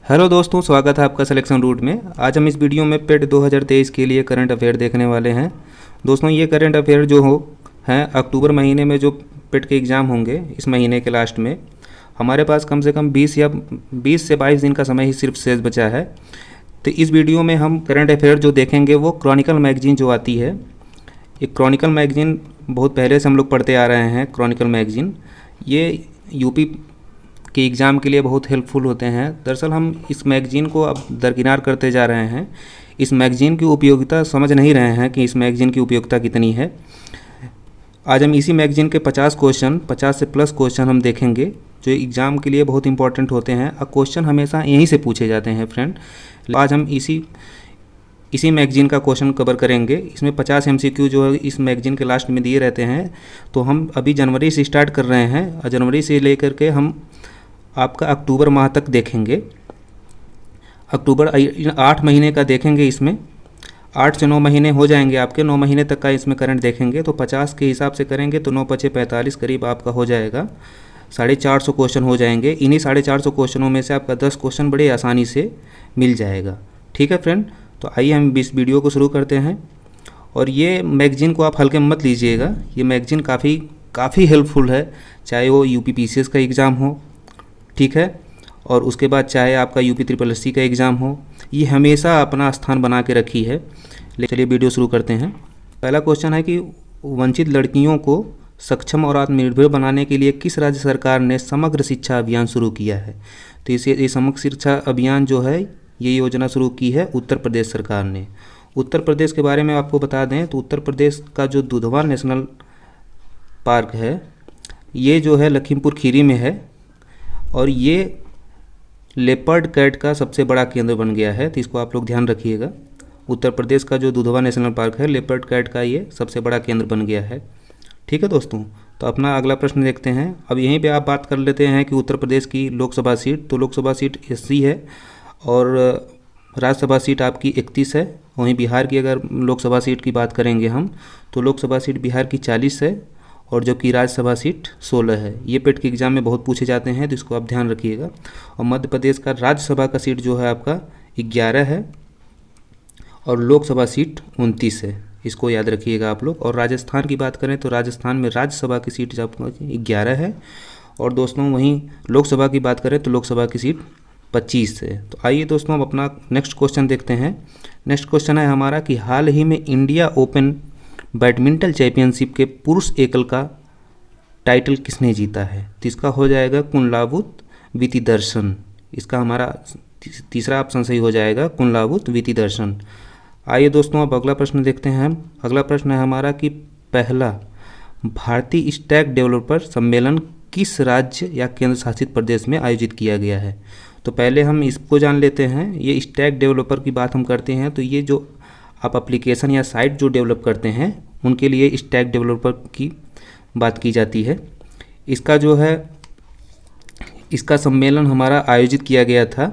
Hello दोस्तों, स्वागत है आपका सिलेक्शन रूट में। आज हम इस वीडियो में पेट 2023 के लिए करंट अफेयर देखने वाले हैं। दोस्तों, ये करंट अफेयर जो हैं अक्टूबर महीने में जो पेट के एग्ज़ाम होंगे इस महीने के लास्ट में, हमारे पास कम से कम 20 से 22 दिन का समय ही सिर्फ शेष बचा है। तो इस वीडियो में हम करंट अफेयर जो देखेंगे वो क्रॉनिकल मैगजीन जो आती है, एक क्रॉनिकल मैगजीन बहुत पहले से हम लोग पढ़ते आ रहे हैं। क्रॉनिकल मैगजीन ये यूपी के एग्ज़ाम के लिए बहुत हेल्पफुल होते हैं। दरअसल हम इस मैगज़ीन को अब दरकिनार करते जा रहे हैं। इस मैगज़ीन की उपयोगिता समझ नहीं रहे हैं कि इस मैगज़ीन की उपयोगिता कितनी है। आज हम इसी मैगज़ीन के 50 से प्लस क्वेश्चन हम देखेंगे जो एग्ज़ाम के लिए बहुत इंपॉर्टेंट होते हैं। और क्वेश्चन हमेशा यहीं से पूछे जाते हैं फ्रेंड। आज हम इसी मैगज़ीन का क्वेश्चन कवर करेंगे। इसमें 50 MCQ जो है इस मैगज़ीन के लास्ट में दिए रहते हैं। तो हम अभी जनवरी से स्टार्ट कर रहे हैं और जनवरी से लेकर के हम आपका अक्टूबर माह तक देखेंगे। अक्टूबर 8 महीने का देखेंगे। इसमें 8 से 9 महीने हो जाएंगे आपके। 9 महीने तक का इसमें करंट देखेंगे। तो 50 के हिसाब से करेंगे तो 9 पचे 45 करीब आपका हो जाएगा। 450 क्वेश्चन हो जाएंगे। इन्हीं 450 क्वेश्चनों में से आपका 10 क्वेश्चन बड़े आसानी से मिल जाएगा। ठीक है फ्रेंड, तो आइए हम इस वीडियो को शुरू करते हैं। और ये मैगज़ीन को आप हल्के में मत लीजिएगा। ये मैगज़ीन काफ़ी हेल्पफुल है, चाहे वो UP PCS का एग्ज़ाम हो, ठीक है, और उसके बाद चाहे आपका UP SSC का एग्ज़ाम हो, ये हमेशा अपना स्थान बना के रखी है। चलिए वीडियो शुरू करते हैं। पहला क्वेश्चन है कि वंचित लड़कियों को सक्षम और आत्मनिर्भर बनाने के लिए किस राज्य सरकार ने समग्र शिक्षा अभियान शुरू किया है? तो ये समग्र शिक्षा अभियान जो है ये योजना शुरू की है उत्तर प्रदेश सरकार ने। उत्तर प्रदेश के बारे में आपको बता दें तो उत्तर प्रदेश का जो दुधवा नेशनल पार्क है ये जो है लखीमपुर खीरी में है और ये लेपर्ड कैट का सबसे बड़ा केंद्र बन गया है। तो इसको आप लोग ध्यान रखिएगा। उत्तर प्रदेश का जो दुधवा नेशनल पार्क है लेपर्ड कैट का ये सबसे बड़ा केंद्र बन गया है। ठीक है दोस्तों, तो अपना अगला प्रश्न देखते हैं। अब यहीं पे आप बात कर लेते हैं कि उत्तर प्रदेश की लोकसभा सीट, तो लोकसभा सीट 80 है और राज्यसभा सीट आपकी 31 है। वहीं बिहार की अगर लोकसभा सीट की बात करेंगे हम तो लोकसभा सीट बिहार की 40 है और जबकि राज्यसभा सीट 16 है। ये पेट के एग्ज़ाम में बहुत पूछे जाते हैं तो इसको आप ध्यान रखिएगा। और मध्य प्रदेश का राज्यसभा का सीट जो है आपका 11 है और लोकसभा सीट 29 है। इसको याद रखिएगा आप लोग। और राजस्थान की बात करें तो राजस्थान में राज्यसभा की सीट आपका 11 है और दोस्तों वहीं लोकसभा की बात करें तो लोकसभा की सीट 25 है। तो आइए दोस्तों हम अपना नेक्स्ट क्वेश्चन देखते हैं। नेक्स्ट क्वेश्चन है हमारा कि हाल ही में इंडिया ओपन बैडमिंटन चैंपियनशिप के पुरुष एकल का टाइटल किसने जीता है? तो इसका हो जाएगा कुनलावुत वितिदर्शन। इसका हमारा तीसरा ऑप्शन सही हो जाएगा, कुनलावुत वितिदर्शन। आइए दोस्तों अब अगला प्रश्न देखते हैं हम। अगला प्रश्न है हमारा कि पहला भारतीय स्टैक डेवलपर सम्मेलन किस राज्य या केंद्र शासित प्रदेश में आयोजित किया गया है? तो पहले हम इसको जान लेते हैं। ये स्टैक डेवलपर की बात हम करते हैं तो ये जो आप एप्लीकेशन या साइट जो डेवलप करते हैं उनके लिए स्टैक डेवलपर की बात की जाती है। इसका जो है इसका सम्मेलन हमारा आयोजित किया गया था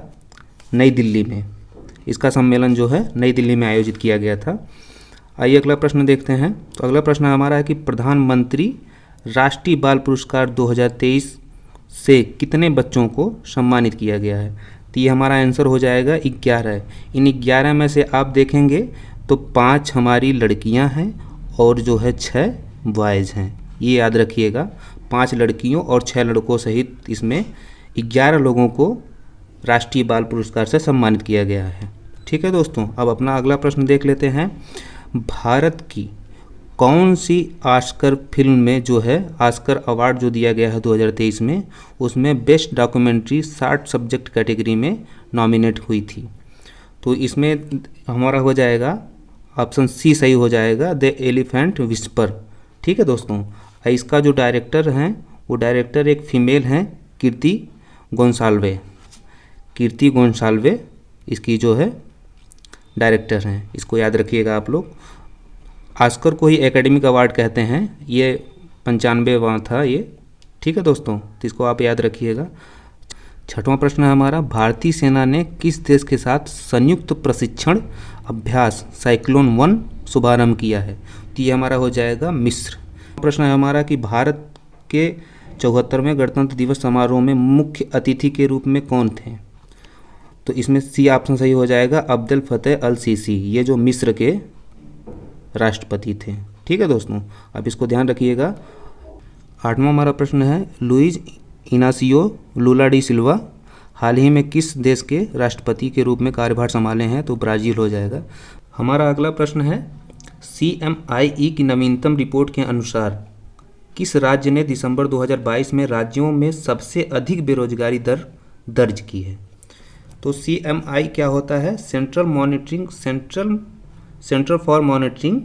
नई दिल्ली में। इसका सम्मेलन जो है नई दिल्ली में आयोजित किया गया था। आइए अगला प्रश्न देखते हैं। तो अगला प्रश्न हमारा है कि प्रधानमंत्री राष्ट्रीय बाल पुरस्कार 2023 से कितने बच्चों को सम्मानित किया गया है? तो ये हमारा आंसर हो जाएगा 11। इन 11 में से आप देखेंगे तो 5 हमारी लड़कियां हैं और जो है 6 बॉयज़ हैं। ये याद रखिएगा, 5 लड़कियों और 6 लड़कों सहित इसमें 11 लोगों को राष्ट्रीय बाल पुरस्कार से सम्मानित किया गया है। ठीक है दोस्तों, अब अपना अगला प्रश्न देख लेते हैं। भारत की कौन सी ऑस्कर फिल्म में जो है ऑस्कर अवार्ड जो दिया गया है 2023 में, उसमें best documentary short subject category में नॉमिनेट हुई थी? तो इसमें हमारा हो जाएगा ऑप्शन सी सही हो जाएगा, द एलिफेंट विस्पर। ठीक है दोस्तों, इसका जो डायरेक्टर हैं वो डायरेक्टर एक फीमेल हैं, कीर्ति गोंसाल्वे इसकी जो है डायरेक्टर हैं। इसको याद रखिएगा आप लोग। ऑस्कर को ही एकेडमिक अवार्ड कहते हैं। ये 95वां था ये। ठीक है दोस्तों, तो इसको आप याद रखिएगा। छठवां प्रश्न है हमारा, भारतीय सेना ने किस देश के साथ संयुक्त प्रशिक्षण अभ्यास साइक्लोन 1 शुभारंभ किया है? तो ये हमारा हो जाएगा मिस्र। प्रश्न है हमारा कि भारत के 74वें गणतंत्र दिवस समारोह में मुख्य अतिथि के रूप में कौन थे? तो इसमें सी ऑप्शन सही हो जाएगा, अब्दुल फतेह अल सीसी, ये जो मिस्र के राष्ट्रपति थे। ठीक है दोस्तों, अब इसको ध्यान रखिएगा। 8वां हमारा प्रश्न है, लुइज इनासियो लूला डी सिल्वा हाल ही में किस देश के राष्ट्रपति के रूप में कार्यभार संभाले हैं? तो ब्राज़ील हो जाएगा। हमारा अगला प्रश्न है, CMIE की नवीनतम रिपोर्ट के अनुसार किस राज्य ने दिसंबर 2022 में राज्यों में सबसे अधिक बेरोजगारी दर दर्ज की है? तो CMI क्या होता है? Centre for monitoring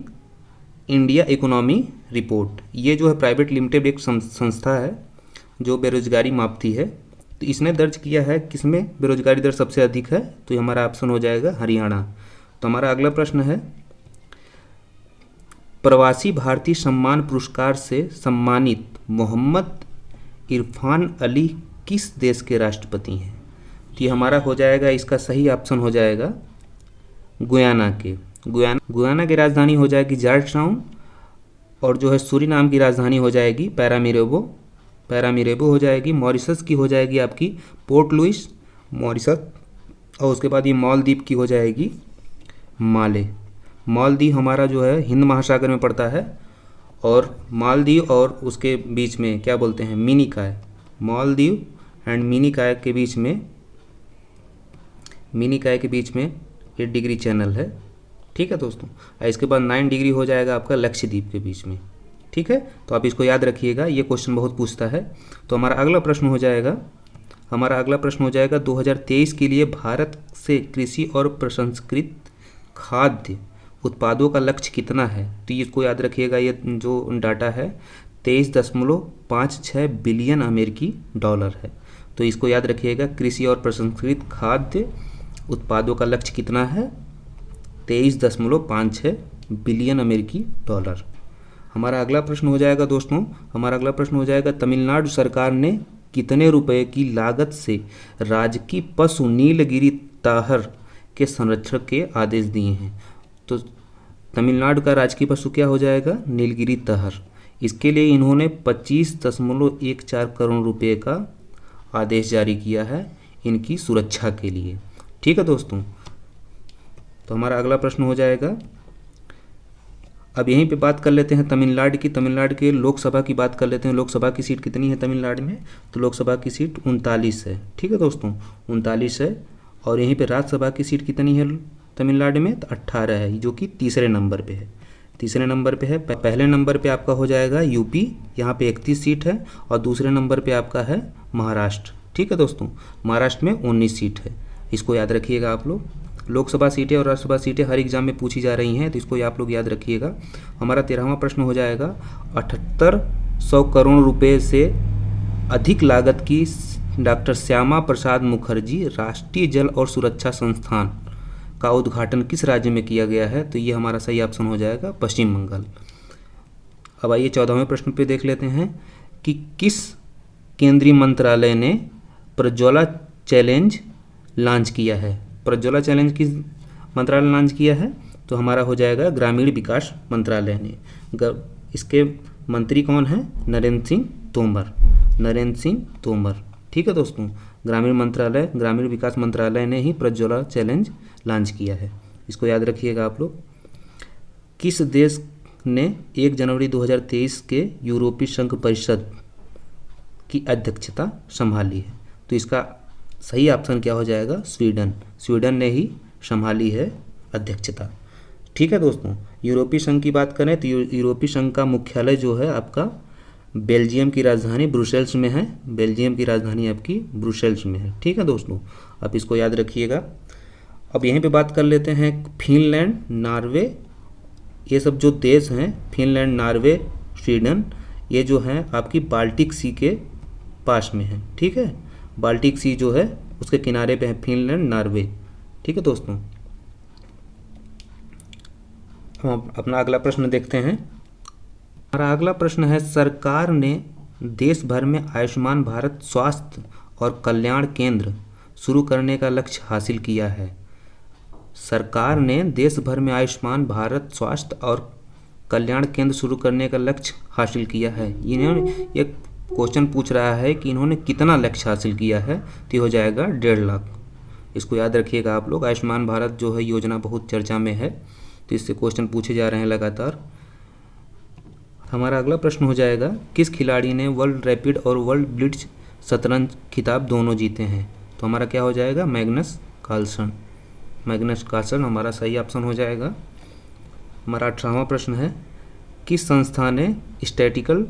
India economy report. ये जो है प्राइवेट लिमिटेड एक संस्था है जो बेरोजगारी मापती है। तो इसने दर्ज किया है किसमें बेरोजगारी दर सबसे अधिक है? तो ये हमारा ऑप्शन हो जाएगा हरियाणा। तो हमारा अगला प्रश्न है, प्रवासी भारतीय सम्मान पुरस्कार से सम्मानित मोहम्मद इरफान अली किस देश के राष्ट्रपति हैं? तो ये हमारा हो जाएगा, इसका सही ऑप्शन हो जाएगा गुयाना के। गुयाना की राजधानी हो जाएगी जॉर्जटाउन, और जो है सूरीनाम की राजधानी हो जाएगी पैरामीरेबो हो जाएगी। मॉरिशस की हो जाएगी आपकी पोर्ट लुइस मॉरिशस, और उसके बाद ये मालदीव की हो जाएगी माले। मालदीव हमारा जो है हिंद महासागर में पड़ता है, और मालदीव और उसके बीच में क्या बोलते हैं, मिनिकॉय। मालदीव एंड मिनिकॉय के बीच में 8 डिग्री चैनल है। ठीक है दोस्तों, इसके बाद 9 डिग्री हो जाएगा आपका लक्षद्वीप के बीच में। ठीक है, तो आप इसको याद रखिएगा, ये क्वेश्चन बहुत पूछता है। तो हमारा अगला प्रश्न हो जाएगा 2023 के लिए भारत से कृषि और प्रसंस्कृत खाद्य उत्पादों का लक्ष्य कितना है? तो इसको याद रखिएगा, ये जो डाटा है 23.56 बिलियन अमेरिकी डॉलर है। तो इसको याद रखिएगा, कृषि और प्रसंस्कृत खाद्य उत्पादों का लक्ष्य कितना है? 23.56 बिलियन अमेरिकी डॉलर। हमारा अगला प्रश्न हो जाएगा दोस्तों, तमिलनाडु सरकार ने कितने रुपए की लागत से राजकीय पशु नीलगिरी ताहर के संरक्षण के आदेश दिए हैं? तो तमिलनाडु का राजकीय पशु क्या हो जाएगा? नीलगिरी ताहर। इसके लिए इन्होंने 25.14 करोड़ रुपए का आदेश जारी किया है इनकी सुरक्षा के लिए। ठीक है दोस्तों, तो हमारा अगला प्रश्न हो जाएगा, अब यहीं पे बात कर लेते हैं तमिलनाडु के लोकसभा की बात कर लेते हैं। लोकसभा की सीट कितनी है तमिलनाडु में? तो लोकसभा की सीट 39 है। ठीक है दोस्तों, 39 है। और यहीं पे राज्यसभा की सीट कितनी है तमिलनाडु में? तो 18 है, जो कि तीसरे नंबर पे है। पहले नंबर पे आपका हो जाएगा यूपी, यहाँ पे 31 सीट है, और दूसरे नंबर पे आपका है महाराष्ट्र। ठीक है दोस्तों, महाराष्ट्र में 19 सीट है। इसको याद रखिएगा आप लोग। लोकसभा सीटें और राज्यसभा सीटें हर एग्जाम में पूछी जा रही हैं, तो इसको आप लोग याद रखिएगा। हमारा 13वां प्रश्न हो जाएगा, 7800 करोड़ रुपए से अधिक लागत की डॉक्टर श्यामा प्रसाद मुखर्जी राष्ट्रीय जल और सुरक्षा संस्थान का उद्घाटन किस राज्य में किया गया है? तो ये हमारा सही ऑप्शन हो जाएगा पश्चिम बंगाल। अब आइए 14वें प्रश्न पे देख लेते हैं कि किस केंद्रीय मंत्रालय ने प्रज्वला चैलेंज लॉन्च किया है? प्रज्वला चैलेंज किस मंत्रालय लॉन्च किया है? तो हमारा हो जाएगा ग्रामीण विकास मंत्रालय ने। इसके मंत्री कौन है? नरेंद्र सिंह तोमर। ठीक है दोस्तों, ग्रामीण विकास मंत्रालय ने ही प्रज्वला चैलेंज लॉन्च किया है। इसको याद रखिएगा आप लोग। किस देश ने 1 जनवरी 2023 के यूरोपीय संघ परिषद की अध्यक्षता संभाली है? तो इसका सही ऑप्शन क्या हो जाएगा? स्वीडन ने ही संभाली है अध्यक्षता। ठीक है दोस्तों, यूरोपीय संघ की बात करें तो यूरोपीय संघ का मुख्यालय जो है आपका बेल्जियम की राजधानी ब्रुसेल्स में है। ठीक है दोस्तों, आप इसको याद रखिएगा। अब यहीं पे बात कर लेते हैं फिनलैंड, नॉर्वे, ये सब जो देश हैं, फिनलैंड, नॉर्वे, स्वीडन, ये जो हैं आपकी बाल्टिक सी के पास में है। ठीक है, बाल्टिक सी जो है उसके किनारे पे है फिनलैंड, नॉर्वे। ठीक है दोस्तों, हम अपना अगला प्रश्न देखते हैं। हमारा अगला प्रश्न है, सरकार ने देश भर में आयुष्मान भारत स्वास्थ्य और कल्याण केंद्र शुरू करने का लक्ष्य हासिल किया है। सरकार ने देश भर में आयुष्मान भारत स्वास्थ्य और कल्याण केंद्र शुरू करने का लक्ष्य हासिल किया है। इन्होंने एक क्वेश्चन पूछ रहा है कि इन्होंने कितना लक्ष्य हासिल किया है? तो हो जाएगा 1.5 लाख। इसको याद रखिएगा आप लोग। आयुष्मान भारत जो है योजना बहुत चर्चा में है, तो इससे क्वेश्चन पूछे जा रहे हैं लगातार। हमारा अगला प्रश्न हो जाएगा, किस खिलाड़ी ने वर्ल्ड रैपिड और वर्ल्ड ब्लिट्ज शतरंज खिताब दोनों जीते हैं? तो हमारा क्या हो जाएगा? Magnus Carlsen. मैग्नस कार्लसन हमारा सही ऑप्शन हो जाएगा। हमारा 18वां प्रश्न है, किस संस्था ने statistical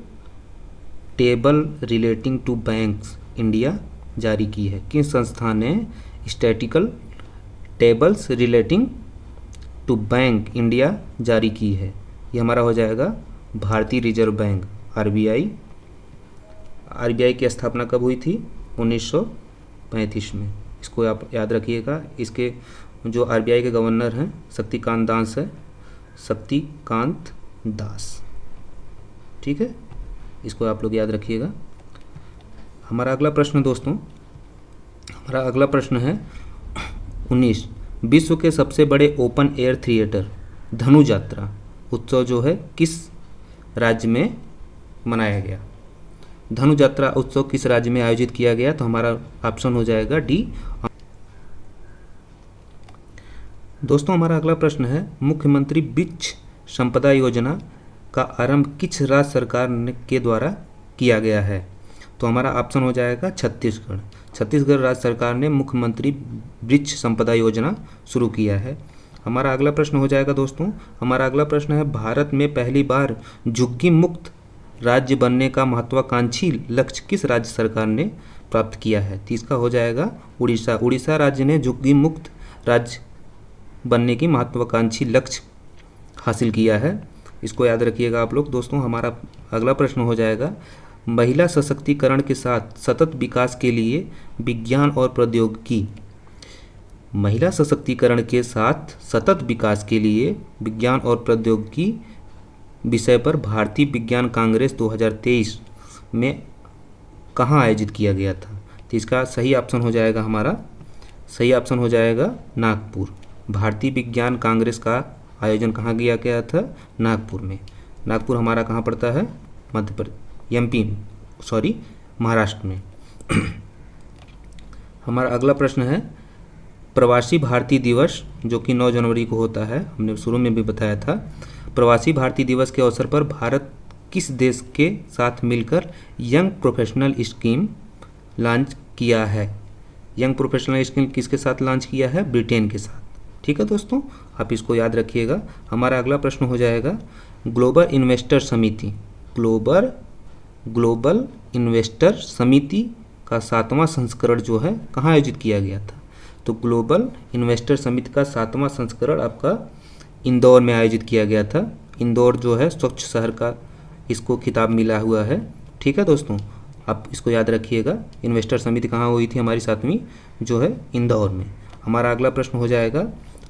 table relating to banks India जारी की है? किस संस्था ने statistical tables relating to bank India जारी की है? ये हमारा हो जाएगा भारतीय रिजर्व बैंक, आरबीआई। आरबीआई की स्थापना कब हुई थी? 1935 में। इसको आप याद रखिएगा। इसके जो आरबीआई के गवर्नर हैं शक्तिकांत दास है, शक्तिकांत दास। ठीक है, इसको आप लोग याद रखिएगा। हमारा अगला प्रश्न दोस्तों, हमारा अगला प्रश्न है 19, विश्व के सबसे बड़े ओपन एयर थिएटर धनु यात्रा उत्सव जो है किस राज्य में मनाया गया? धनु यात्रा उत्सव किस राज्य में आयोजित किया गया? तो हमारा ऑप्शन हो जाएगा डी। दोस्तों हमारा अगला प्रश्न है, मुख्यमंत्री वृक्ष संपदा योजना का आरंभ किस राज्य सरकार के द्वारा किया गया है? तो हमारा ऑप्शन हो जाएगा छत्तीसगढ़। छत्तीसगढ़ राज्य सरकार ने मुख्यमंत्री वृक्ष संपदा योजना शुरू किया है। हमारा अगला प्रश्न हो जाएगा दोस्तों, हमारा अगला प्रश्न है, भारत में पहली बार झुग्गी मुक्त राज्य बनने का महत्वाकांक्षी लक्ष्य किस राज्य सरकार ने प्राप्त किया है? तो इसका हो जाएगा उड़ीसा। उड़ीसा राज्य ने झुग्गी मुक्त राज्य बनने की महत्वाकांक्षी लक्ष्य हासिल किया है। इसको याद रखिएगा आप लोग। दोस्तों हमारा अगला प्रश्न हो जाएगा, महिला सशक्तिकरण के साथ सतत विकास के लिए विज्ञान और प्रौद्योगिकी। महिला सशक्तिकरण के साथ सतत विकास के लिए विज्ञान और प्रौद्योगिकी विषय पर भारतीय विज्ञान कांग्रेस 2023 में कहाँ आयोजित किया गया था? तो इसका सही ऑप्शन हो जाएगा, हमारा सही ऑप्शन हो जाएगा नागपुर। भारतीय विज्ञान कांग्रेस का आयोजन कहाँ किया गया था? नागपुर में। नागपुर हमारा कहाँ पड़ता है? मध्य प्रदेश, महाराष्ट्र में। हमारा अगला प्रश्न है, प्रवासी भारतीय दिवस जो कि 9 जनवरी को होता है, हमने शुरू में भी बताया था। प्रवासी भारतीय दिवस के अवसर पर भारत किस देश के साथ मिलकर यंग प्रोफेशनल स्कीम लॉन्च किया है? यंग प्रोफेशनल स्कीम किसके साथ लॉन्च किया है? ब्रिटेन के साथ। ठीक है दोस्तों, आप इसको याद रखिएगा। हमारा अगला प्रश्न हो जाएगा, ग्लोबल इन्वेस्टर समिति ग्लोबल इन्वेस्टर समिति का 7वां संस्करण जो है कहाँ आयोजित किया गया था? तो ग्लोबल इन्वेस्टर समिति का 7वां संस्करण आपका इंदौर में आयोजित किया गया था। इंदौर जो है स्वच्छ शहर का इसको खिताब मिला हुआ है। ठीक है दोस्तों, आप इसको याद रखिएगा। इन्वेस्टर समिति कहाँ हुई थी? हमारी 7वीं जो है इंदौर में। हमारा अगला प्रश्न हो जाएगा,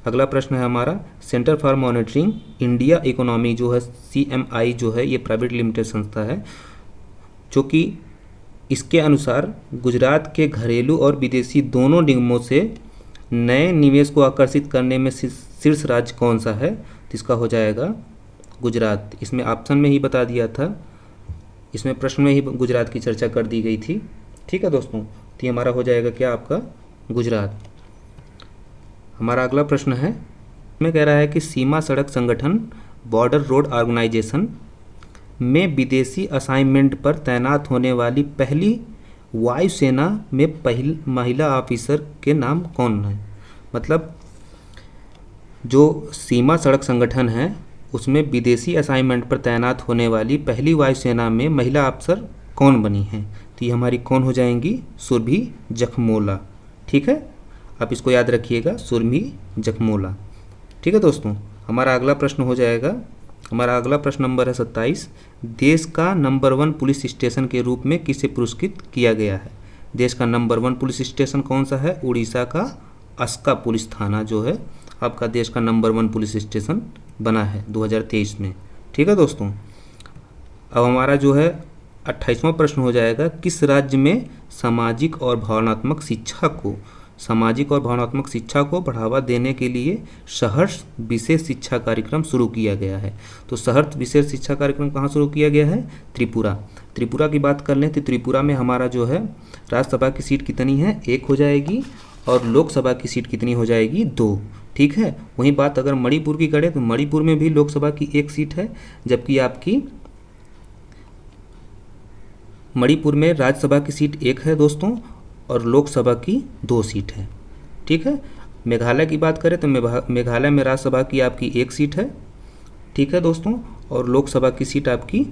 अगला प्रश्न है हमारा, centre for monitoring India economy जो है CMI जो है ये प्राइवेट लिमिटेड संस्था है, जो कि इसके अनुसार गुजरात के घरेलू और विदेशी दोनों निगमों से नए निवेश को आकर्षित करने में शीर्ष राज्य कौन सा है? तो इसका हो जाएगा गुजरात। इसमें ऑप्शन में ही बता दिया था, इसमें प्रश्न में ही गुजरात की चर्चा कर दी गई थी। ठीक है दोस्तों, तो ये हमारा हो जाएगा क्या? आपका गुजरात। हमारा अगला प्रश्न है, मैं कह रहा है कि सीमा सड़क संगठन बॉर्डर रोड ऑर्गेनाइजेशन में विदेशी असाइनमेंट पर तैनात होने वाली पहली वायुसेना में पहली महिला ऑफिसर के नाम कौन है? मतलब जो सीमा सड़क संगठन है उसमें विदेशी असाइनमेंट पर तैनात होने वाली पहली वायुसेना में महिला अफसर कौन बनी हैं? तो ये हमारी कौन हो जाएंगी? सुरभि जखमोला। ठीक है, आप इसको याद रखिएगा, सुरभि जखमोला। ठीक है दोस्तों, हमारा अगला प्रश्न हो जाएगा, हमारा अगला प्रश्न नंबर है 27, देश का नंबर 1 पुलिस स्टेशन के रूप में किसे पुरस्कृत किया गया है? देश का नंबर 1 पुलिस स्टेशन कौन सा है? उड़ीसा का अस्का पुलिस थाना जो है आपका देश का नंबर 1 पुलिस स्टेशन बना है 2023 में। ठीक है दोस्तों, अब हमारा जो है 28वां प्रश्न हो जाएगा, किस राज्य में सामाजिक और भावनात्मक शिक्षा को बढ़ावा देने के लिए सहर्ष विशेष शिक्षा कार्यक्रम शुरू किया गया है? तो सहर्ष विशेष शिक्षा कार्यक्रम कहाँ शुरू किया गया है? त्रिपुरा। त्रिपुरा की बात कर लें तो त्रिपुरा में हमारा जो है राज्यसभा की सीट कितनी है? 1 हो जाएगी, और लोकसभा की सीट कितनी हो जाएगी, 2। ठीक है, वहीं बात अगर मणिपुर की करें तो मणिपुर में भी लोकसभा की 1 सीट है, जबकि आपकी मणिपुर में राज्यसभा की सीट 1 है दोस्तों और लोकसभा की 2 सीट है। ठीक है, मेघालय की बात करें तो मेघालय में राज्यसभा की आपकी 1 सीट है। ठीक है दोस्तों, और लोकसभा की सीट आपकी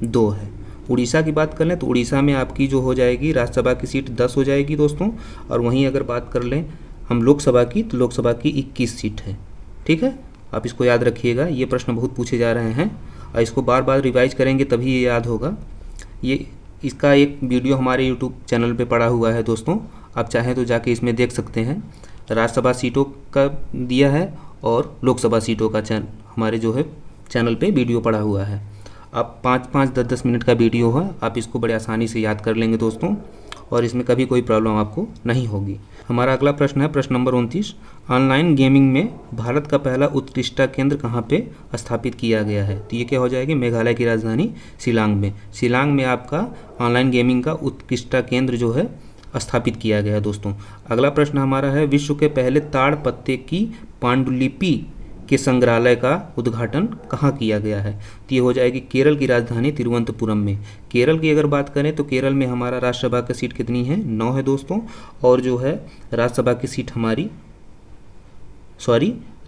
2 है। उड़ीसा की बात कर लें तो उड़ीसा में आपकी जो हो जाएगी राज्यसभा की सीट 10 हो जाएगी दोस्तों, और वहीं अगर बात कर लें हम लोकसभा की तो लोकसभा की 21 सीट है। ठीक है, आप इसको याद रखिएगा, ये प्रश्न बहुत पूछे जा रहे हैं और इसको बार बार रिवाइज करेंगे तभी ये याद होगा। ये इसका एक वीडियो हमारे यूट्यूब चैनल पे पड़ा हुआ है दोस्तों, आप चाहें तो जाके इसमें देख सकते हैं। राज्यसभा सीटों का दिया है और लोकसभा सीटों का हमारे जो है चैनल पे वीडियो पड़ा हुआ है। आप 5-5, 10-10 मिनट का वीडियो है, आप इसको बड़े आसानी से याद कर लेंगे दोस्तों, और इसमें कभी कोई प्रॉब्लम आपको नहीं होगी। हमारा अगला प्रश्न है प्रश्न नंबर 29। ऑनलाइन गेमिंग में भारत का पहला उत्कृष्टता केंद्र कहाँ पे स्थापित किया गया है? तो ये क्या हो जाएगी, मेघालय की राजधानी शिलांग में। शिलांग में आपका ऑनलाइन गेमिंग का उत्कृष्टता केंद्र जो है स्थापित किया गया है दोस्तों। अगला प्रश्न हमारा है विश्व के पहले ताड़ पत्ते की पांडुलिपि के संग्रहालय का उद्घाटन कहाँ किया गया है? तो ये हो जाएगी केरल की राजधानी तिरुवनंतपुरम में। केरल की अगर बात करें तो केरल में हमारा राज्यसभा की सीट कितनी है, 9 है दोस्तों, और जो है राज्यसभा की सीट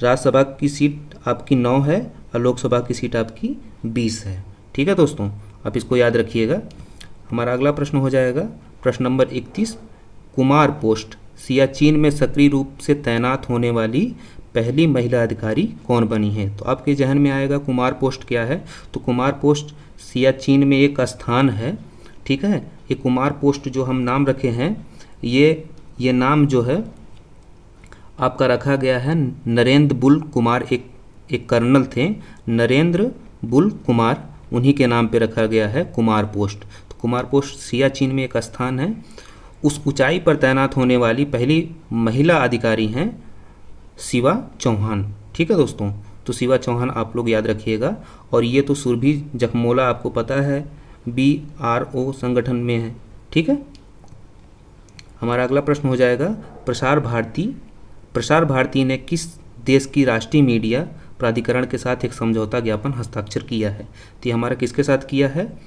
राज्यसभा की सीट आपकी 9 है और लोकसभा की सीट आपकी 20 है। ठीक है दोस्तों, आप इसको याद रखिएगा। हमारा अगला प्रश्न हो जाएगा प्रश्न नंबर 31। कुमार पोस्ट सियाचिन में सक्रिय रूप से तैनात होने वाली पहली महिला अधिकारी कौन बनी है? तो आपके जहन में आएगा कुमार पोस्ट क्या है, तो कुमार पोस्ट सियाचिन में एक स्थान है। ठीक है, ये कुमार पोस्ट जो हम नाम रखे हैं, ये नाम जो है आपका रखा गया है नरेंद्र बुल कुमार, एक कर्नल थे नरेंद्र बुल कुमार, उन्हीं के नाम पे रखा गया है कुमार पोस्ट। तो कुमार पोस्ट सियाचिन में एक स्थान है। उस ऊंचाई पर तैनात होने वाली पहली महिला अधिकारी हैं शिवा चौहान। ठीक है दोस्तों, तो शिवा चौहान आप लोग याद रखिएगा। और ये तो सुरभि जखमोला आपको पता है BRO संगठन में है। ठीक है, हमारा अगला प्रश्न हो जाएगा प्रसार भारती ने किस देश की राष्ट्रीय मीडिया प्राधिकरण के साथ एक समझौता ज्ञापन हस्ताक्षर किया है? तो ये हमारा किसके साथ किया है,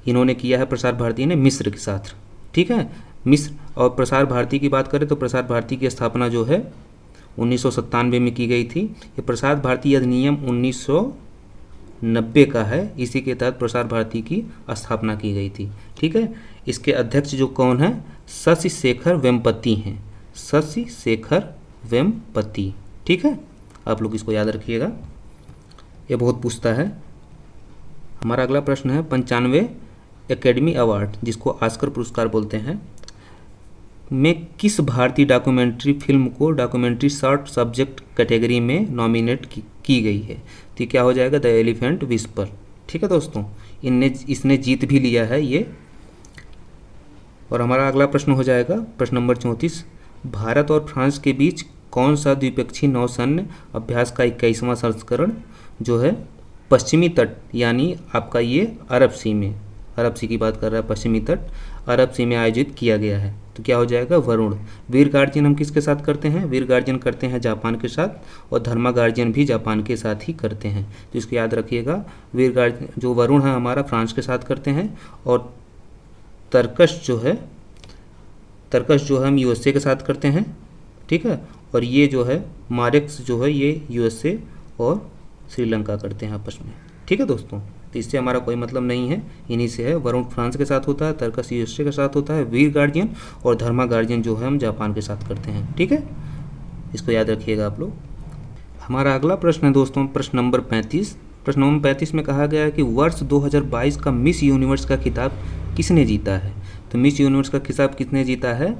इन्होंने किया है प्रसार भारती ने मिस्र के साथ। ठीक है, मिस्र। और प्रसार भारती की बात करें तो प्रसार भारती की स्थापना जो है 1997 में की गई थी। ये प्रसार भारती अधिनियम 1990 का है, इसी के तहत प्रसार भारती की स्थापना की गई थी। ठीक है, इसके अध्यक्ष जो कौन है, शशि शेखर वेम्पति हैं, शशि शेखर वेम्पति। ठीक है, आप लोग इसको याद रखिएगा, ये बहुत पूछता है। हमारा अगला प्रश्न है 95वें एकेडमी अवार्ड, जिसको ऑस्कर पुरस्कार बोलते हैं, में किस भारतीय डॉक्यूमेंट्री फिल्म को डॉक्यूमेंट्री शॉर्ट सब्जेक्ट कैटेगरी में नॉमिनेट की गई है? तो ये क्या हो जाएगा, द एलिफेंट विस्पर। ठीक है दोस्तों, इसने जीत भी लिया है ये। और हमारा अगला प्रश्न हो जाएगा प्रश्न नंबर 34। भारत और फ्रांस के बीच कौन सा द्विपक्षीय नौसैन्य अभ्यास का 21वां संस्करण जो है पश्चिमी तट, यानी आपका ये अरब सी की बात कर रहा है, पश्चिमी तट अरब सी में आयोजित किया गया है? तो क्या हो जाएगा, वरुण। वीर गार्जियन हम किसके साथ करते हैं, वीर गार्जियन करते हैं जापान के साथ, और धर्मा गार्जियन भी जापान के साथ ही करते हैं। तो इसको याद रखिएगा, वीर गार्जियन जो वरुण है हमारा फ्रांस के साथ करते हैं, और तरकश जो है हम USA के साथ करते हैं। ठीक है, और ये जो है मारेक्स जो है ये USA और श्रीलंका करते हैं आपस में। ठीक है दोस्तों, तो इससे हमारा कोई मतलब नहीं है, इन्हीं से है। वरुण फ्रांस के साथ होता है, तरकस USA के साथ होता है, वीर गार्जियन और धर्मा गार्जियन जो है हम जापान के साथ करते हैं। ठीक है, इसको याद रखिएगा आप लोग। हमारा अगला प्रश्न है दोस्तों प्रश्न नंबर 35। प्रश्न नंबर 35 में कहा गया है कि वर्ष 2022 का मिस यूनिवर्स का खिताब किसने जीता है? तो मिस यूनिवर्स का खिताब किसने जीता है,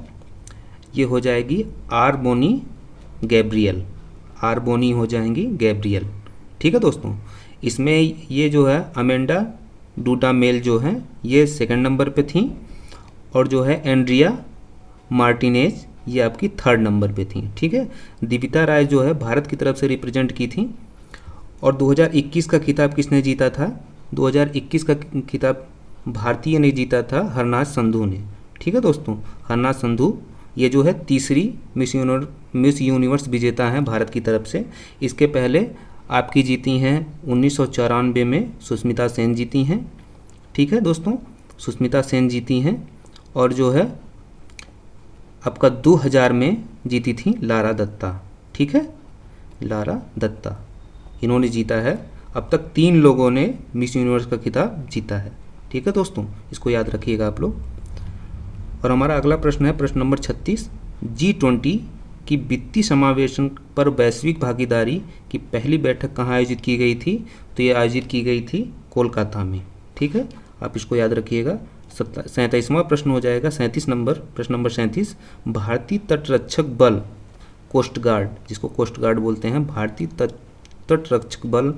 ये हो जाएगी आरबोनी हो जाएंगी गैब्रियल। ठीक है दोस्तों, इसमें ये जो है अमेंडा डूडामेल जो है ये 2nd नंबर पे थी, और जो है एंड्रिया मार्टिनेज ये आपकी 3rd नंबर पे थी। ठीक है, दीपिका राय जो है भारत की तरफ से रिप्रेजेंट की थी। और 2021 का खिताब किसने जीता था, 2021 का खिताब भारतीय ने जीता था, हरनाज संधू ने। ठीक है दोस्तों, हरनाज संधू ये जो है तीसरी मिस यूनिवर्स विजेता हैं भारत की तरफ से। इसके पहले आपकी जीती हैं 1994 में सुष्मिता सेन जीती हैं। ठीक है दोस्तों, सुष्मिता सेन जीती हैं। और जो है आपका 2000 में जीती थी लारा दत्ता। ठीक है, लारा दत्ता, इन्होंने जीता है। अब तक 3 लोगों ने मिस यूनिवर्स का खिताब जीता है। ठीक है दोस्तों, इसको याद रखिएगा आप लोग। और हमारा अगला प्रश्न है प्रश्न नंबर 36। G20 की वित्तीय समावेशन पर वैश्विक भागीदारी की पहली बैठक कहाँ आयोजित की गई थी? तो ये आयोजित की गई थी कोलकाता में। ठीक है, आप इसको याद रखिएगा। 37वां प्रश्न हो जाएगा 37 नंबर, प्रश्न नंबर 37। भारतीय तटरक्षक बल कोस्ट गार्ड, जिसको कोस्ट गार्ड बोलते हैं, भारतीय तटरक्षक बल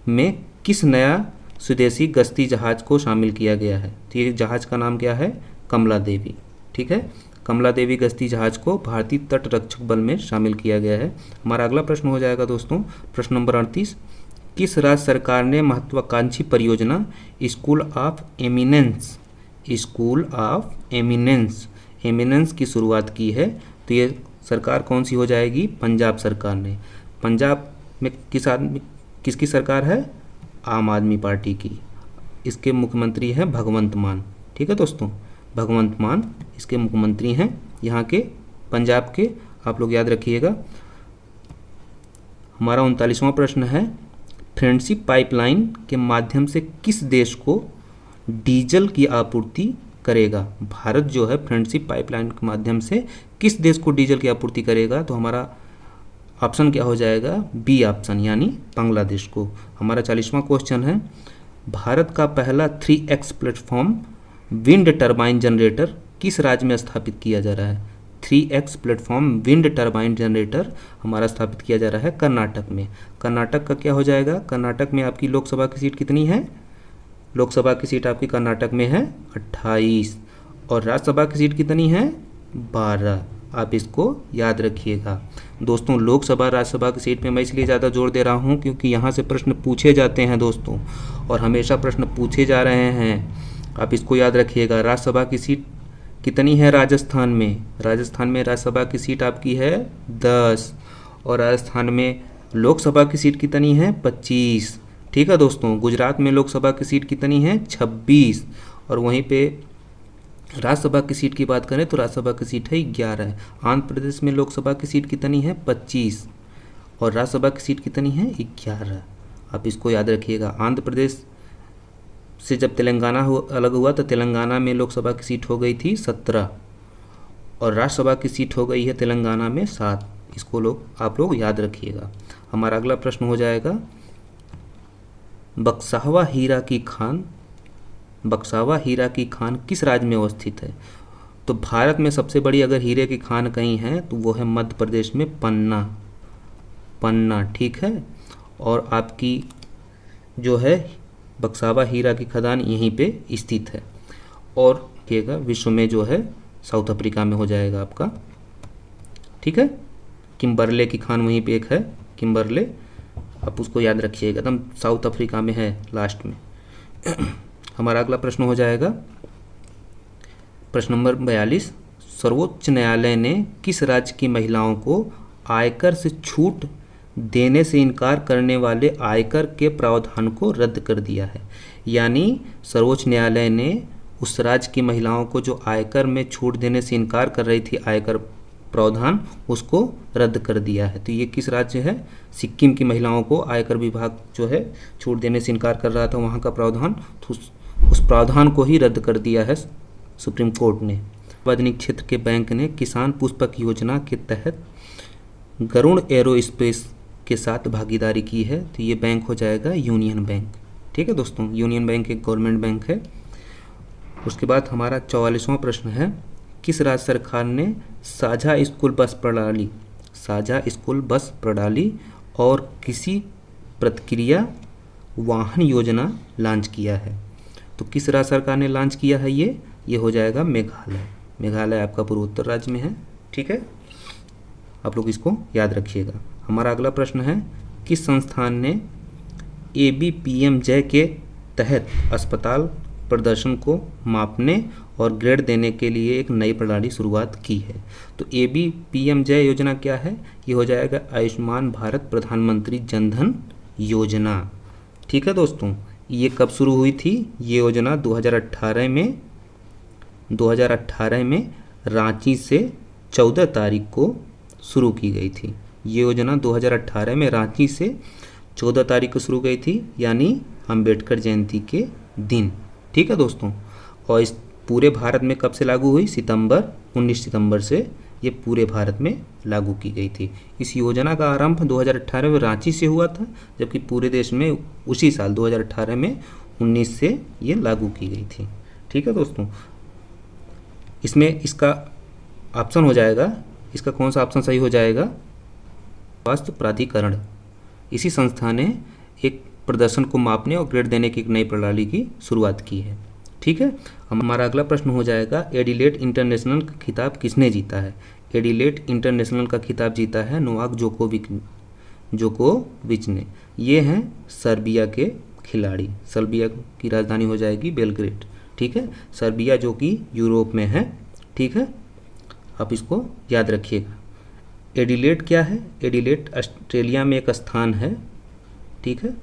में किस नया स्वदेशी गश्ती जहाज को शामिल किया गया है? तो ये जहाज का नाम क्या है? कमला देवी। ठीक है, कमला देवी गश्ती जहाज को भारतीय तटरक्षक बल में शामिल किया गया है। हमारा अगला प्रश्न हो जाएगा दोस्तों प्रश्न नंबर 38। किस राज्य सरकार ने महत्वाकांक्षी परियोजना स्कूल ऑफ एमिनेंस की शुरुआत की है? तो ये सरकार कौन सी हो जाएगी? पंजाब सरकार ने। पंजाब में किसकी सरकार है? आम आदमी पार्टी की। इसके मुख्यमंत्री हैं भगवंत मान। ठीक है दोस्तों, भगवंत मान इसके मुख्यमंत्री हैं यहाँ के, पंजाब के। आप लोग याद रखिएगा। हमारा 39वां प्रश्न है फ्रेंडशिप पाइपलाइन के माध्यम से किस देश को डीजल की आपूर्ति करेगा? भारत जो है फ्रेंडशिप पाइपलाइन के माध्यम से किस देश को डीजल की आपूर्ति करेगा? तो हमारा ऑप्शन क्या हो जाएगा? बी ऑप्शन, यानी बांग्लादेश को। हमारा 40वां क्वेश्चन है भारत का पहला 3X platform wind turbine generator किस राज्य में स्थापित किया जा रहा है? 3X platform wind turbine generator हमारा स्थापित किया जा रहा है कर्नाटक में। कर्नाटक का क्या हो जाएगा? कर्नाटक में आपकी लोकसभा की सीट कितनी है? लोकसभा की सीट आपकी कर्नाटक में है 28, और राज्यसभा की सीट कितनी है? 12। आप इसको याद रखिएगा दोस्तों। लोकसभा राज्यसभा की सीट पे मैं इसलिए ज़्यादा जोर दे रहा हूँ क्योंकि यहाँ से प्रश्न पूछे जाते हैं दोस्तों, और हमेशा प्रश्न पूछे जा रहे हैं। आप इसको याद रखिएगा। राज्यसभा की सीट कितनी है राजस्थान में? राजस्थान में राज्यसभा की सीट आपकी है 10, और राजस्थान में लोकसभा की सीट कितनी है? 25। ठीक है दोस्तों, गुजरात में लोकसभा की सीट कितनी है? 26, और वहीं पे राज्यसभा की सीट की बात करें तो राज्यसभा की सीट है 11। आंध्र प्रदेश में लोकसभा की सीट कितनी है? 25, और राज्यसभा की सीट कितनी है? 11। आप इसको याद रखिएगा। आंध्र प्रदेश से जब तेलंगाना अलग हुआ तो तेलंगाना में लोकसभा की सीट हो गई थी 17, और राज्यसभा की सीट हो गई है तेलंगाना में 7। इसको आप लोग याद रखिएगा। हमारा अगला प्रश्न हो जाएगा बक्सावा हीरा की खान किस राज्य में अवस्थित है? तो भारत में सबसे बड़ी अगर हीरे की खान कहीं है तो वो है मध्य प्रदेश में पन्ना। ठीक है, और आपकी जो है बक्सावा हीरा की खदान यहीं पे स्थित है। और देखिएगा विश्व में जो है साउथ अफ्रीका में हो जाएगा आपका। ठीक है, किम्बरले की खान वहीं पे एक है, किम्बरले, आप उसको याद रखिएगा, एकदम साउथ अफ्रीका में है लास्ट में। हमारा अगला प्रश्न हो जाएगा प्रश्न नंबर 42। सर्वोच्च न्यायालय ने किस राज्य की महिलाओं को आयकर से छूट देने से इनकार करने वाले आयकर के प्रावधान को रद्द कर दिया है? यानी सर्वोच्च न्यायालय ने उस राज्य की महिलाओं को जो आयकर में छूट देने से इनकार कर रही थी, आयकर प्रावधान, उसको रद्द कर दिया है। तो ये किस राज्य है? सिक्किम की महिलाओं को आयकर विभाग जो है छूट देने से इनकार कर रहा था, वहाँ का प्रावधान, तो उस प्रावधान को ही रद्द कर दिया है सुप्रीम कोर्ट ने। सार्वजनिक क्षेत्र के बैंक ने किसान पुष्पक योजना के तहत गरुड़ एरोस्पेस के साथ भागीदारी की है। तो ये बैंक हो जाएगा यूनियन बैंक। ठीक है दोस्तों, यूनियन बैंक एक गवर्नमेंट बैंक है। उसके बाद हमारा 44वां प्रश्न है किस राज्य सरकार ने साझा स्कूल बस प्रणाली और किसी प्रतिक्रिया वाहन योजना लॉन्च किया है? तो किस राज्य सरकार ने लॉन्च किया है? ये हो जाएगा मेघालय आपका पूर्वोत्तर राज्य में है। ठीक है, आप लोग इसको याद रखिएगा। हमारा अगला प्रश्न है किस संस्थान ने ABPM जय के तहत अस्पताल प्रदर्शन को मापने और ग्रेड देने के लिए एक नई प्रणाली शुरुआत की है। तो ABPMJ योजना क्या है? ये हो जाएगा आयुष्मान भारत प्रधानमंत्री जन धन योजना। ठीक है दोस्तों, ये कब शुरू हुई थी? ये योजना 2018 में रांची से 14 तारीख को शुरू की गई थी। ये योजना 2018 में रांची से 14 तारीख को शुरू गई थी, यानी अंबेडकर जयंती के दिन। ठीक है दोस्तों, और इस पूरे भारत में कब से लागू हुई? 19 सितंबर से ये पूरे भारत में लागू की गई थी। इस योजना का आरंभ 2018 में रांची से हुआ था, जबकि पूरे देश में उसी साल 2018 में 19 से ये लागू की गई थी। ठीक है दोस्तों, इसमें इसका ऑप्शन हो जाएगा, इसका कौन सा ऑप्शन सही हो जाएगा? स्वास्थ्य प्राधिकरण। इसी संस्था ने एक प्रदर्शन को मापने और ग्रेड देने की एक नई प्रणाली की शुरुआत की है। ठीक है, हमारा अगला प्रश्न हो जाएगा, एडिलेड इंटरनेशनल का खिताब किसने जीता है? एडिलेड इंटरनेशनल का खिताब जीता है नोवाक जोकोविच ने। ये हैं सर्बिया के खिलाड़ी। सर्बिया की राजधानी हो जाएगी बेलग्रेड। ठीक है, सर्बिया जो कि यूरोप में है। ठीक है, आप इसको याद रखिएगा। एडिलेड क्या है? एडिलेड ऑस्ट्रेलिया में एक स्थान है। ठीक है,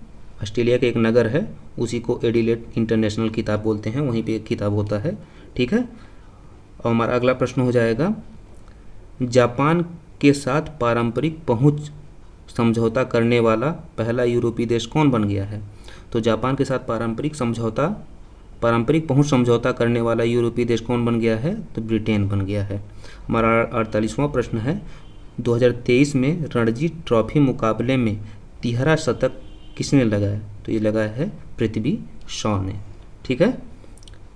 ऑस्ट्रेलिया का एक नगर है, उसी को एडिलेड इंटरनेशनल खिताब बोलते हैं, वहीं पे एक खिताब होता है। ठीक है, और हमारा अगला प्रश्न हो जाएगा, जापान के साथ पारंपरिक पहुंच समझौता करने वाला पहला यूरोपीय देश कौन बन गया है? तो जापान के साथ पारंपरिक पहुंच समझौता करने वाला यूरोपीय देश कौन बन गया है? तो ब्रिटेन बन गया है। हमारा 48वां प्रश्न है, 2023 में रणजी ट्रॉफी मुकाबले में 13 शतक किसने लगाया? तो ये लगाया है पृथ्वी शॉ ने। ठीक है,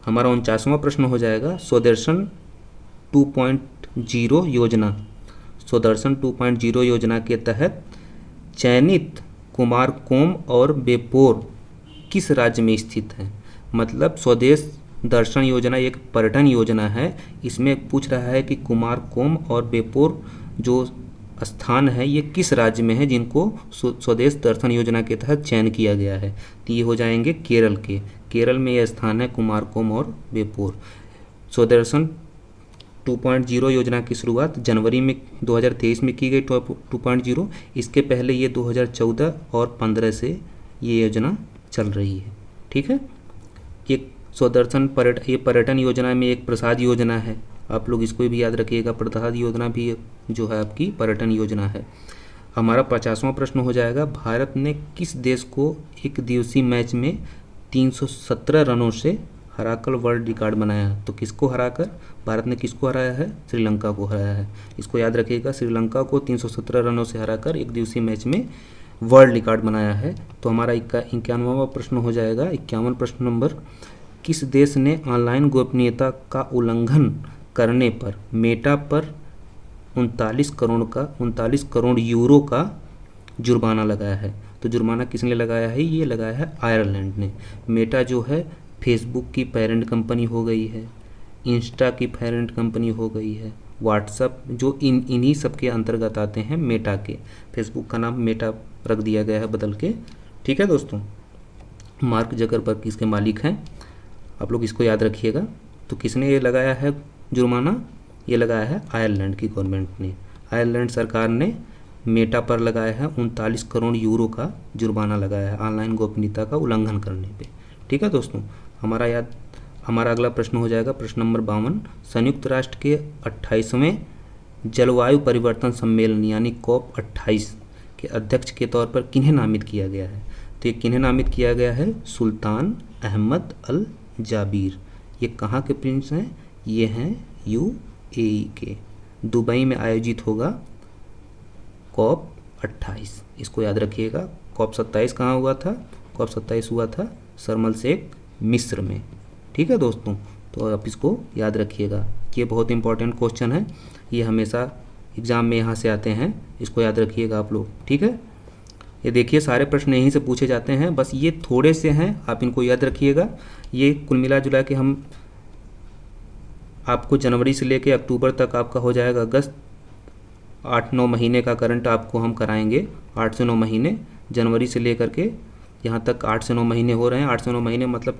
हमारा 49वां प्रश्न हो जाएगा, स्वदर्शन 2.0 योजना। स्वदर्शन 2.0 योजना के तहत चयनित कुमारकोम और बेपोर किस राज्य में स्थित है? मतलब स्वदेश दर्शन योजना एक पर्यटन योजना है। इसमें पूछ रहा है कि कुमारकोम और बेपोर जो स्थान है ये किस राज्य में है, जिनको स्वदेश दर्शन योजना के तहत चयन किया गया है? तो ये हो जाएंगे केरल के। केरल में यह स्थान है कुमारकोम और बेपोर। स्वदर्शन 2.0 योजना की शुरुआत जनवरी में 2023 में की गई 2.0। इसके पहले ये 2014 और 15 से ये योजना चल रही है। ठीक है, एक स्वदर्शन ये पर्यटन योजना में एक प्रसाद योजना है, आप लोग इसको भी याद रखिएगा। प्रसाद योजना भी जो है आपकी पर्यटन योजना है। हमारा 50वां प्रश्न हो जाएगा, भारत ने किस देश को एक दिवसीय मैच में 317 रनों से हराकर वर्ल्ड रिकॉर्ड बनाया? तो किसको हराकर? भारत ने किसको हराया है? श्रीलंका को हराया है। इसको याद रखिएगा, श्रीलंका को 317 रनों से हराकर एक दिवसीय मैच में वर्ल्ड रिकॉर्ड बनाया है। तो हमारा 51वां प्रश्न हो जाएगा, 51 प्रश्न नंबर, किस देश ने ऑनलाइन गोपनीयता का उल्लंघन करने पर मेटा पर 39 करोड़ यूरो का जुर्माना लगाया है? तो जुर्माना किसने लगाया है? ये लगाया है आयरलैंड ने। मेटा जो है फेसबुक की पेरेंट कंपनी हो गई है, इंस्टा की पेरेंट कंपनी हो गई है, व्हाट्सअप जो इन्हीं सब के अंतर्गत आते हैं मेटा के। फेसबुक का नाम मेटा रख दिया गया है बदल के। ठीक है दोस्तों, मार्क जकरबर्ग इसके मालिक हैं, आप लोग इसको याद रखिएगा। तो किसने ये लगाया है जुर्माना? ये लगाया है आयरलैंड की गवर्नमेंट ने। आयरलैंड सरकार ने मेटा पर लगाया है 39 करोड़ यूरो का जुर्माना लगाया है ऑनलाइन गोपनीयता का उल्लंघन करने पे। ठीक है दोस्तों, हमारा अगला प्रश्न हो जाएगा प्रश्न नंबर 52, संयुक्त राष्ट्र के 28वें जलवायु परिवर्तन सम्मेलन यानी COP28 के अध्यक्ष के तौर पर किन्हें नामित किया गया है? तो ये किन्हें नामित किया गया है? सुल्तान अहमद अल जाबिर। ये कहाँ के प्रिंस हैं? ये हैं UAE के। दुबई में आयोजित होगा COP28, इसको याद रखिएगा। COP27 कहाँ हुआ था? COP27 हुआ था शर्म एल शेख मिस्र में। ठीक है दोस्तों, तो आप इसको याद रखिएगा, ये बहुत इंपॉर्टेंट क्वेश्चन है, ये हमेशा एग्ज़ाम में यहाँ से आते हैं, इसको याद रखिएगा आप लोग। ठीक है, ये देखिए सारे प्रश्न यहीं से पूछे जाते हैं, बस ये थोड़े से हैं, आप इनको याद रखिएगा। ये कुल मिला जुला के हम आपको जनवरी से लेकर अक्टूबर तक आपका हो जाएगा अगस्त, 8-9 महीने का करंट आपको हम कराएंगे। 8 से 9 महीने, जनवरी से लेकर के यहाँ तक 8 से 9 महीने हो रहे हैं। 8 से 9 महीने मतलब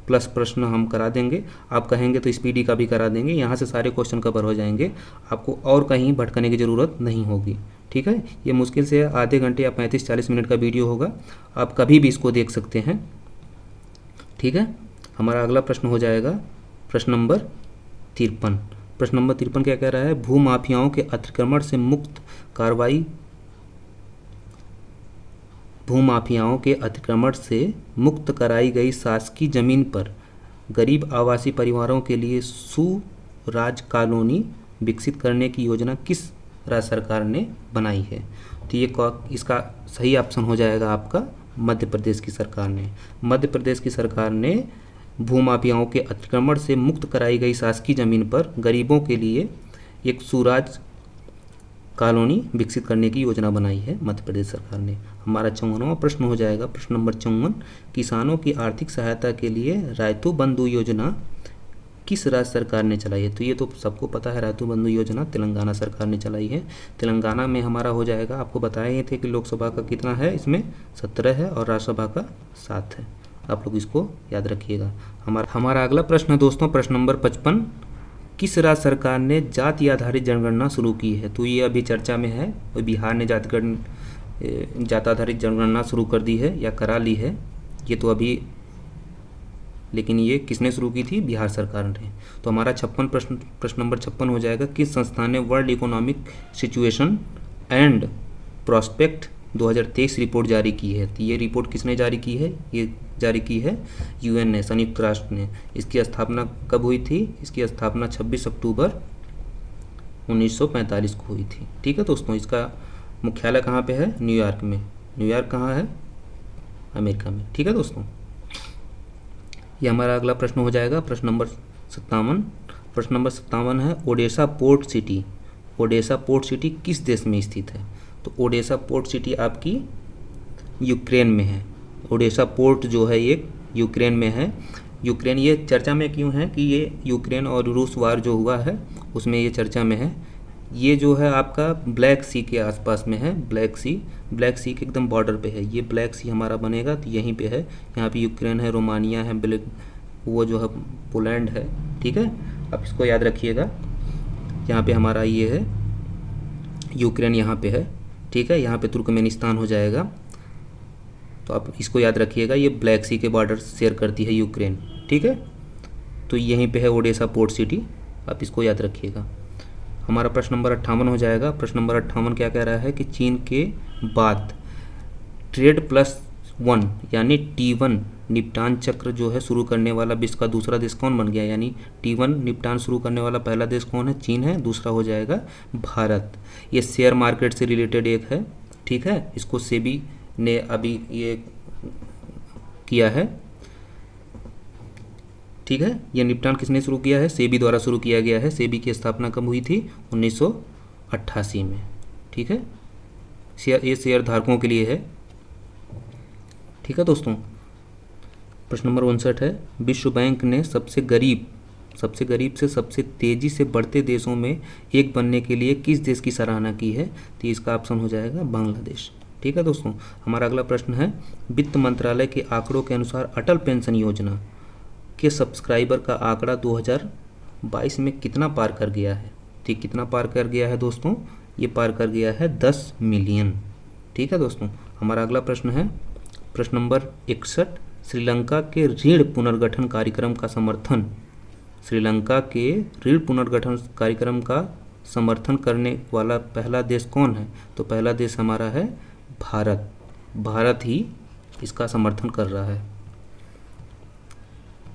प्लस प्रश्न हम करा देंगे, आप कहेंगे तो स्पीडी का भी करा देंगे। यहाँ से सारे क्वेश्चन कवर हो जाएंगे, आपको और कहीं भटकने की ज़रूरत नहीं होगी। ठीक है, ये मुश्किल से आधे घंटे या 35-40 मिनट का वीडियो होगा, आप कभी भी इसको देख सकते हैं। ठीक है, हमारा अगला प्रश्न हो जाएगा प्रश्न नंबर 53। प्रश्न नंबर 53 क्या कह रहा है? भूमाफियाओं के अतिक्रमण से मुक्त कार्रवाई, भूमाफियाओं के अतिक्रमण से मुक्त कराई गई शासकीय जमीन पर गरीब आवासी परिवारों के लिए सुराज कॉलोनी विकसित करने की योजना किस राज्य सरकार ने बनाई है? तो ये इसका सही ऑप्शन हो जाएगा आपका मध्य प्रदेश की सरकार ने। मध्य प्रदेश की सरकार ने भूमाफियाओं के अतिक्रमण से मुक्त कराई गई शासकीय जमीन पर गरीबों के लिए एक सुराज कॉलोनी विकसित करने की योजना बनाई है मध्य प्रदेश सरकार ने। हमारा 54वां प्रश्न हो जाएगा प्रश्न नंबर 54। किसानों की आर्थिक सहायता के लिए रायतू बंधु योजना किस राज्य सरकार ने चलाई है? तो ये तो सबको पता है, रायतू बंधु योजना तेलंगाना सरकार ने चलाई है। तेलंगाना में हमारा हो जाएगा, आपको बताए थे कि लोकसभा का कितना है, इसमें 17 है और राज्यसभा का 7 है। आप लोग इसको याद रखिएगा। हमारा अगला प्रश्न है दोस्तों प्रश्न नंबर 55। किस राज्य सरकार ने जाति आधारित जनगणना शुरू की है? तो ये अभी चर्चा में है, बिहार ने जाति आधारित जनगणना शुरू कर दी है या करा ली है, ये तो अभी, लेकिन ये किसने शुरू की थी? बिहार सरकार ने। तो हमारा 56 प्रश्न नंबर 56 हो जाएगा, किस संस्थान ने world economic situation and prospect 2023 report जारी की है? तो ये रिपोर्ट किसने जारी की है? ये जारी की है यूएन ने, संयुक्त राष्ट्र ने। इसकी स्थापना कब हुई थी? इसकी स्थापना 26 अक्टूबर 1945 को हुई थी। ठीक है दोस्तों, इसका मुख्यालय कहाँ पे है? न्यूयॉर्क में। न्यूयॉर्क कहाँ है? अमेरिका में। ठीक है दोस्तों, ये हमारा अगला प्रश्न हो जाएगा प्रश्न नंबर 57। प्रश्न नंबर 57 है, Odessa port city. Odessa port city किस देश में स्थित है? तो ओडेसा पोर्ट सिटी आपकी यूक्रेन में है। ओडेसा पोर्ट जो है ये यूक्रेन में है। यूक्रेन ये चर्चा में क्यों है कि ये यूक्रेन और रूस वार जो हुआ है उसमें ये चर्चा में है। ये जो है आपका ब्लैक सी के आसपास में है, ब्लैक सी के एकदम बॉर्डर पे है। ये ब्लैक सी हमारा बनेगा तो यहीं पे है। यहाँ पे यूक्रेन है, रोमानिया है, वो जो है पोलैंड है। ठीक है, आप इसको याद रखिएगा। यहाँ पे हमारा ये है यूक्रेन, यहाँ पे है। ठीक है, यहाँ पे तुर्कमेनिस्तान हो जाएगा। तो आप इसको याद रखिएगा, ये ब्लैक सी के बॉर्डर शेयर करती है यूक्रेन। ठीक है, तो यहीं पे है ओडेसा पोर्ट सिटी, आप इसको याद रखिएगा। हमारा प्रश्न नंबर 58 हो जाएगा। प्रश्न नंबर 58 क्या कह रहा है कि चीन के बाद ट्रेड+1 यानी T1 निपटान चक्र जो है शुरू करने वाला विश्व का दूसरा देश कौन बन गया? यानी T1 निपटान शुरू करने वाला पहला देश कौन है? चीन है। दूसरा हो जाएगा भारत। ये शेयर मार्केट से रिलेटेड एक है। ठीक है, इसको सेबी ने अभी ये किया है। ठीक है, ये निपटान किसने शुरू किया है? सेबी द्वारा शुरू किया गया है। सेबी की स्थापना कब हुई थी? 1988 में। ठीक है, ये शेयर धारकों के लिए है। ठीक है दोस्तों, प्रश्न नंबर 59 है, विश्व बैंक ने सबसे गरीब से सबसे तेजी से बढ़ते देशों में एक बनने के लिए किस देश की सराहना की है? तो इसका ऑप्शन हो जाएगा बांग्लादेश। ठीक है दोस्तों, हमारा अगला प्रश्न है, वित्त मंत्रालय के आंकड़ों के अनुसार अटल पेंशन योजना के सब्सक्राइबर का आंकड़ा 2022 में कितना पार कर गया है? ठीक, कितना पार कर गया है दोस्तों? ये पार कर गया है 10 मिलियन। ठीक है दोस्तों, हमारा अगला प्रश्न है प्रश्न नंबर 61, श्रीलंका के ऋण पुनर्गठन कार्यक्रम का समर्थन, श्रीलंका के ऋण पुनर्गठन कार्यक्रम का समर्थन करने वाला पहला देश कौन है? तो पहला देश हमारा है भारत। भारत ही इसका समर्थन कर रहा है।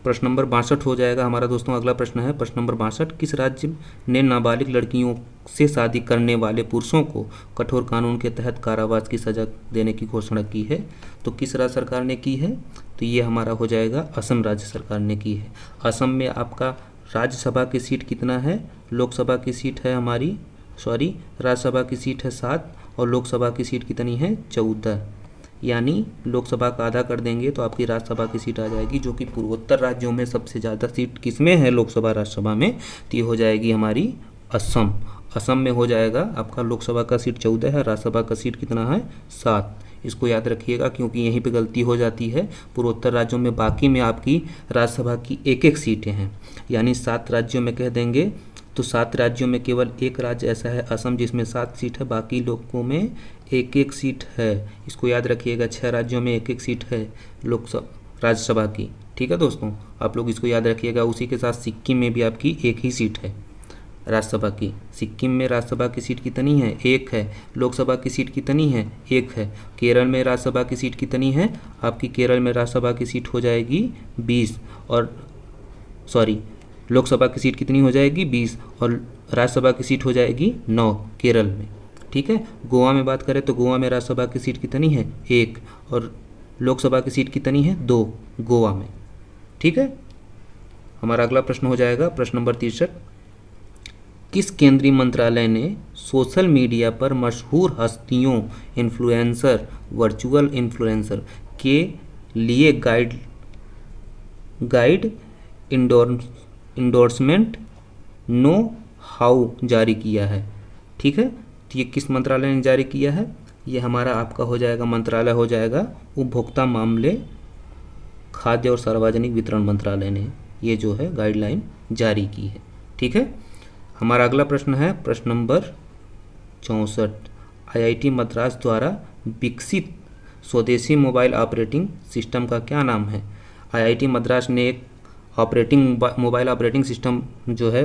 प्रश्न नंबर 62 हो जाएगा हमारा दोस्तों। अगला प्रश्न है प्रश्न नंबर 62, किस राज्य ने नाबालिग लड़कियों से शादी करने वाले पुरुषों को कठोर कानून के तहत कारावास की सजा देने की घोषणा की है? तो किस राज्य सरकार ने की है? तो ये हमारा हो जाएगा असम राज्य सरकार ने की है। असम में आपका राज्यसभा की सीट कितना है? लोकसभा की सीट है हमारी, राज्यसभा की सीट है 7 और लोकसभा की सीट कितनी है? 14। यानी लोकसभा का आधा कर देंगे तो आपकी राज्यसभा की सीट आ जाएगी, जो कि पूर्वोत्तर राज्यों में सबसे ज़्यादा सीट किसमें है लोकसभा राज्यसभा में? तो ये हो जाएगी हमारी असम। असम में हो जाएगा आपका लोकसभा का सीट 14 है, राज्यसभा का सीट कितना है? 7। इसको याद रखिएगा, क्योंकि यहीं पे गलती हो जाती है। पूर्वोत्तर राज्यों में बाकी में आपकी राज्यसभा की एक एक सीटें हैं, यानी 7 राज्यों में कह देंगे तो 7 राज्यों में केवल एक राज्य ऐसा है असम जिसमें 7 सीट है, बाकी लोगों में एक एक सीट है। इसको याद रखिएगा, 6 राज्यों में एक एक सीट है लोकसभा राज्यसभा की। ठीक है दोस्तों, आप लोग इसको याद रखिएगा। उसी के साथ सिक्किम में भी आपकी एक ही सीट है राज्यसभा की। सिक्किम में राज्यसभा की सीट कितनी है? एक है। लोकसभा की सीट कितनी है? एक है। केरल में राज्यसभा की सीट कितनी है? आपकी केरल में राज्यसभा की सीट हो जाएगी 20 और लोकसभा की सीट कितनी हो जाएगी? 20 और राज्यसभा की सीट हो जाएगी 9 केरल में। ठीक है। गोवा में बात करें तो गोवा में राज्यसभा की सीट कितनी है? 1 और लोकसभा की सीट कितनी है? 2 गोवा में। ठीक है। हमारा अगला प्रश्न हो जाएगा प्रश्न नंबर 63। किस केंद्रीय मंत्रालय ने सोशल मीडिया पर मशहूर हस्तियों, इन्फ्लुएंसर, वर्चुअल इन्फ्लुएंसर के लिए गाइड इंडोर्समेंट नो हाउ जारी किया है? ठीक है। तो ये किस मंत्रालय ने जारी किया है? ये हमारा आपका हो जाएगा मंत्रालय हो जाएगा उपभोक्ता मामले, खाद्य और सार्वजनिक वितरण मंत्रालय ने ये जो है गाइडलाइन जारी की है। ठीक है। हमारा अगला प्रश्न है प्रश्न नंबर 64। आईआईटी मद्रास द्वारा विकसित स्वदेशी मोबाइल ऑपरेटिंग सिस्टम का क्या नाम है? आईआईटी मद्रास ने एक मोबाइल ऑपरेटिंग सिस्टम जो है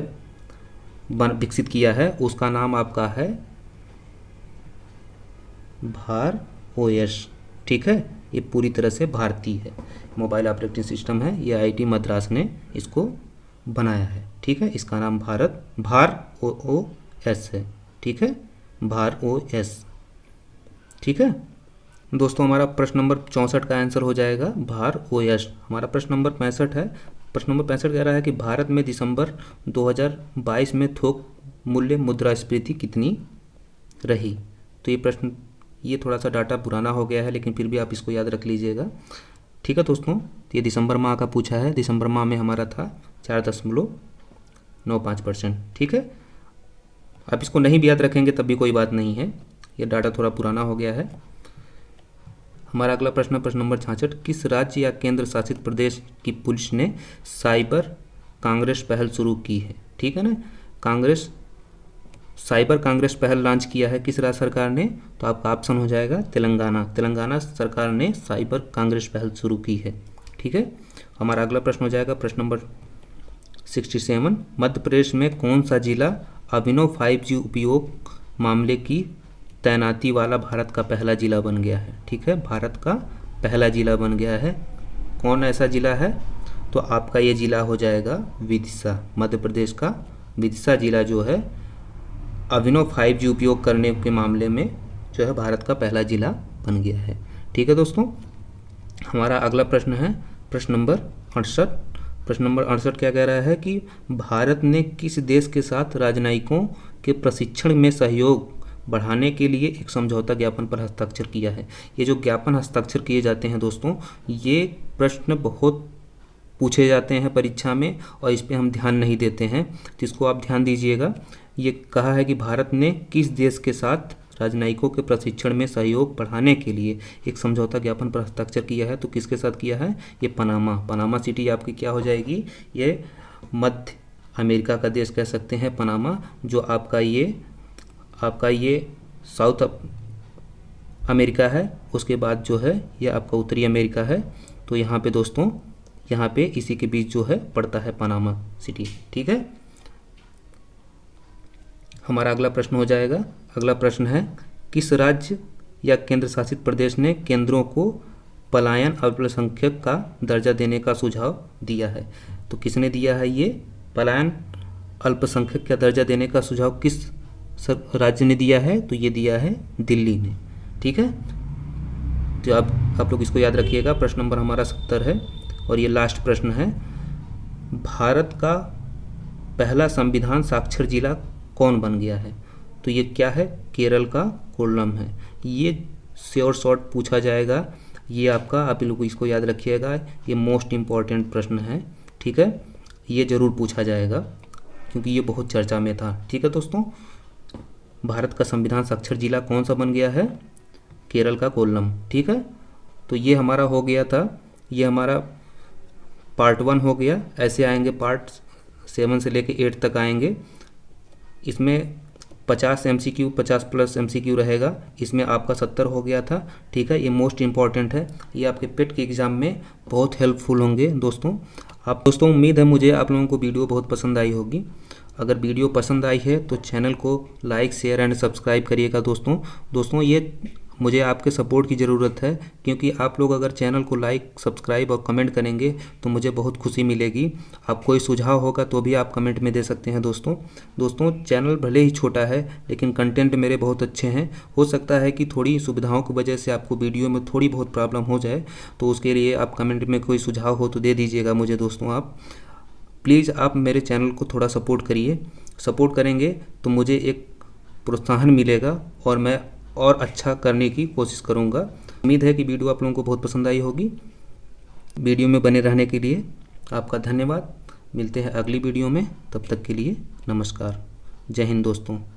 विकसित किया है, उसका नाम आपका है भार ओएस। ठीक है। ये पूरी तरह से भारतीय है, मोबाइल ऑपरेटिंग सिस्टम है, ये आईआईटी मद्रास ने इसको बनाया है। ठीक है। इसका नाम भार ओएस है। ठीक है, भार ओएस। ठीक है दोस्तों, हमारा प्रश्न नंबर 64 का आंसर हो जाएगा भार ओएस। हमारा प्रश्न नंबर 65 है। प्रश्न नंबर 65 कह रहा है कि भारत में दिसंबर 2022 में थोक मूल्य मुद्रास्फीति कितनी रही? तो ये प्रश्न, ये थोड़ा सा डाटा पुराना हो गया है, लेकिन फिर भी आप इसको याद रख लीजिएगा। ठीक है दोस्तों, ये दिसंबर माह का पूछा है। दिसंबर माह में हमारा था 4.95%। ठीक है। आप इसको नहीं भी याद रखेंगे तब भी कोई बात नहीं है, ये डाटा थोड़ा पुराना हो गया है। हमारा अगला प्रश्न नंबर 66। किस राज्य या केंद्र शासित प्रदेश की पुलिस ने साइबर कांग्रेस पहल शुरू की है? ठीक है ना, साइबर कांग्रेस पहल लॉन्च किया है किस राज्य सरकार ने? तो आपका ऑप्शन हो जाएगा तेलंगाना सरकार ने साइबर कांग्रेस पहल शुरू की है। ठीक है। हमारा अगला प्रश्न हो जाएगा प्रश्न नंबर 67। मध्य प्रदेश में कौन सा जिला अभिनव 5G उपयोग मामले की तैनाती वाला भारत का पहला जिला बन गया है? ठीक है, भारत का पहला जिला बन गया है। कौन ऐसा जिला है? तो आपका ये जिला हो जाएगा विदिशा। मध्य प्रदेश का विदिशा जिला जो है अभिनव 5G उपयोग करने के मामले में जो है भारत का पहला जिला बन गया है। ठीक है दोस्तों, हमारा अगला प्रश्न है प्रश्न नंबर 68। प्रश्न नंबर 68 क्या कह रहा है कि भारत ने किस देश के साथ राजनयिकों के प्रशिक्षण में सहयोग बढ़ाने के लिए एक समझौता ज्ञापन पर हस्ताक्षर किया है? ये जो ज्ञापन हस्ताक्षर किए जाते हैं दोस्तों, ये प्रश्न बहुत पूछे जाते हैं परीक्षा में और इस पे हम ध्यान नहीं देते हैं, तो इसको आप ध्यान दीजिएगा। ये कहा है कि भारत ने किस देश के साथ राजनयिकों के प्रशिक्षण में सहयोग बढ़ाने के लिए एक समझौता ज्ञापन पर हस्ताक्षर किया है? तो किसके साथ किया है? ये पनामा सिटी आपकी क्या हो जाएगी? ये मध्य अमेरिका का देश कह सकते हैं पनामा, जो आपका ये साउथ अमेरिका है। उसके बाद जो है ये आपका उत्तरी अमेरिका है। तो यहाँ पे दोस्तों, यहाँ पे इसी के बीच जो है पड़ता है पनामा सिटी। ठीक है। हमारा अगला प्रश्न हो जाएगा, अगला प्रश्न है किस राज्य या केंद्र शासित प्रदेश ने केंद्रों को पलायन अल्पसंख्यक का दर्जा देने का सुझाव दिया है? तो किसने दिया है ये पलायन अल्पसंख्यक का दर्जा देने का सुझाव? किस राज्य ने दिया है? तो ये दिया है दिल्ली ने। ठीक है। तो आप लोग इसको याद रखिएगा। प्रश्न नंबर हमारा 70 है और ये लास्ट प्रश्न है। भारत का पहला संविधान साक्षर जिला कौन बन गया है? तो ये क्या है? केरल का कोल्लम है। ये शॉर्ट पूछा जाएगा, ये आपका, आप लोग इसको याद रखिएगा, ये मोस्ट इम्पॉर्टेंट प्रश्न है। ठीक है, ये ज़रूर पूछा जाएगा क्योंकि ये बहुत चर्चा में था। ठीक है दोस्तों, भारत का संविधान साक्षर जिला कौन सा बन गया है? केरल का कोल्लम। ठीक है, तो ये हमारा हो गया था, ये हमारा पार्ट 1 हो गया। ऐसे आएंगे पार्ट 7 से लेके 8 तक आएंगे। इसमें 50 MCQ 50 प्लस MCQ रहेगा, इसमें आपका 70 हो गया था। ठीक है, ये मोस्ट इम्पॉर्टेंट है, ये आपके पेट के एग्ज़ाम में बहुत हेल्पफुल होंगे दोस्तों। दोस्तों उम्मीद है मुझे आप लोगों को वीडियो बहुत पसंद आई होगी। अगर वीडियो पसंद आई है तो चैनल को लाइक शेयर एंड सब्सक्राइब करिएगा दोस्तों ये मुझे आपके सपोर्ट की ज़रूरत है, क्योंकि आप लोग अगर चैनल को लाइक सब्सक्राइब और कमेंट करेंगे तो मुझे बहुत खुशी मिलेगी। आप कोई सुझाव होगा तो भी आप कमेंट में दे सकते हैं दोस्तों चैनल भले ही छोटा है लेकिन कंटेंट मेरे बहुत अच्छे हैं। हो सकता है कि थोड़ी सुविधाओं की वजह से आपको वीडियो में थोड़ी बहुत प्रॉब्लम हो जाए, तो उसके लिए आप कमेंट में कोई सुझाव हो तो दे दीजिएगा मुझे दोस्तों। आप प्लीज़ आप मेरे चैनल को थोड़ा सपोर्ट करिए, सपोर्ट करेंगे तो मुझे एक प्रोत्साहन मिलेगा और मैं और अच्छा करने की कोशिश करूँगा। उम्मीद है कि वीडियो आप लोगों को बहुत पसंद आई होगी। वीडियो में बने रहने के लिए आपका धन्यवाद। मिलते हैं अगली वीडियो में, तब तक के लिए नमस्कार। जय हिंद दोस्तों।